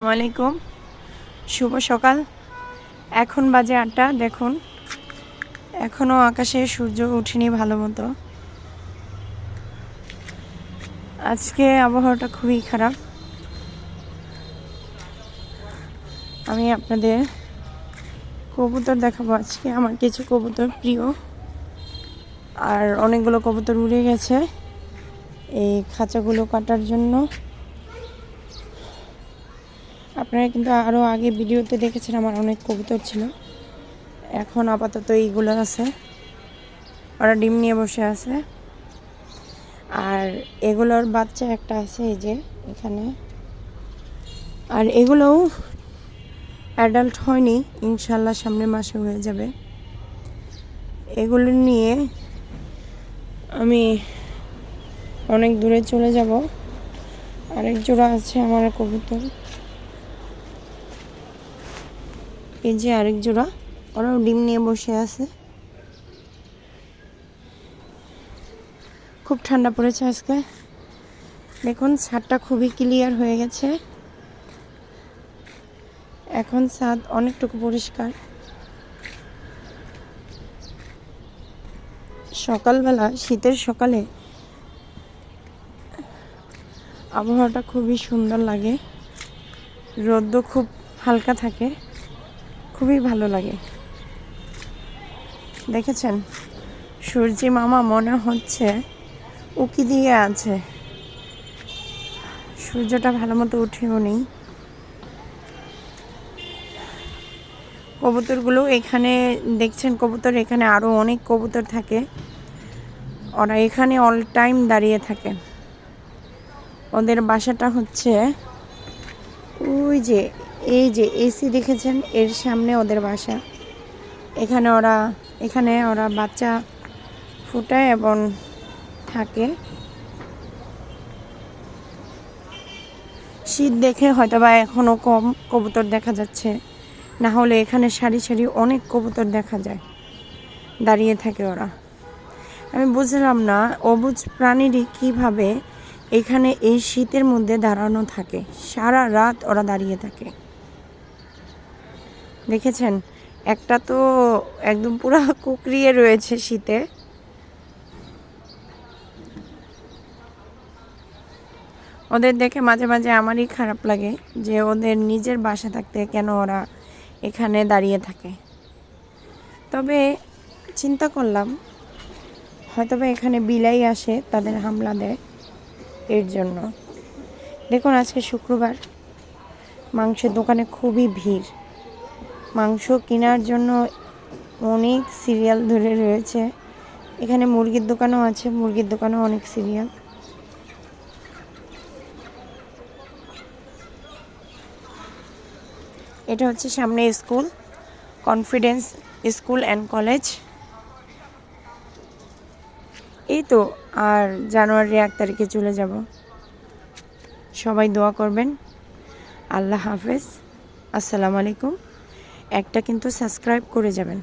আসসালামাইকুম, শুভ সকাল। এখন বাজে 8টা। দেখুন এখনো আকাশে সূর্য ওঠেনি ভালো মতো। আজকে আবহাওয়াটা খুবই খারাপ। আমি আপনাদের কবুতর দেখাবো আজকে। আমার কিছু কবুতর প্রিয়, আর অনেকগুলো কবুতর উড়ে গেছে এই খাঁচাগুলো কাটার জন্য। আপনারা কিন্তু আরও আগে ভিডিওতে দেখেছেন আমার অনেক কবুতর ছিল। এখন আপাতত এইগুলো আছে, ওরা ডিম নিয়ে বসে আছে। আর এগুলোর বাচ্চা একটা আছে এই যে এখানে। আর এগুলোও অ্যাডাল্ট হয়নি, ইনশাল্লাহ সামনের মাসে হয়ে যাবে। এগুলো নিয়ে আমি অনেক দূরে চলে যাব। আরেক জোড়া আছে আমার কবুতর, এই যে আরেক জোড়া, ওরাও ডিম নিয়ে বসে আছে। খুব ঠান্ডা পড়েছে আজকে। দেখুন ছাদটা খুবই ক্লিয়ার হয়ে গেছে, এখন ছাদ অনেকটুকু পরিষ্কার। সকালবেলা, শীতের সকালে আবহাওয়াটা খুবই সুন্দর লাগে, রোদ্দ খুব হালকা থাকে, খুবই ভালো লাগে। দেখেছেন সূর্যি মামা মনে হচ্ছে উকি দিয়ে আছে, সূর্যটা ভালো মতো উঠেও নেই। কবুতরগুলো এখানে দেখছেন, কবুতর এখানে আরও অনেক কবুতর থাকে, ওরা এখানে অল টাইম দাঁড়িয়ে থাকে। ওদের বাসাটা হচ্ছে ওই যে, এই যে এসি দেখেছেন এর সামনে ওদের বাসা। এখানে ওরা বাচ্চা ফুটায় এবং থাকে। শীত দেখে হয়তোবা এখনো কম কবুতর দেখা যাচ্ছে, না হলে এখানে সারি সারি অনেক কবুতর দেখা যায়, দাঁড়িয়ে থাকে ওরা। আমি বুঝলাম না অবুঝ প্রাণীরই কিভাবে এখানে এই শীতের মধ্যে দাঁড়ানো থাকে, সারা রাত ওরা দাঁড়িয়ে থাকে। দেখেছেন একটা তো একদম পুরো কুকড়িয়ে রয়েছে শীতে। ওদের দেখে মাঝে মাঝে আমারই খারাপ লাগে যে ওদের নিজের বাসা থাকতে কেন ওরা এখানে দাঁড়িয়ে থাকে। তবে চিন্তা করলাম হয়তোবা এখানে বিলাই আসে, তাদের হামলা দেয়, এর জন্য। দেখুন আজকে শুক্রবার, মাংসের দোকানে খুবই ভিড়। মাংস কেনার জন্য অনেক সিরিয়াল ধরে রয়েছে। এখানে মুরগির দোকানও আছে, মুরগির দোকানেও অনেক সিরিয়াল। এটা হচ্ছে সামনে school, confidence school and college. এই তো আর জানুয়ারি 1 তারিখে চলে যাব। সবাই দোয়া করবেন। আল্লাহ হাফেজ, আসসালামু আলাইকুম। একটা কিন্তু সাবস্ক্রাইব করে যাবেন।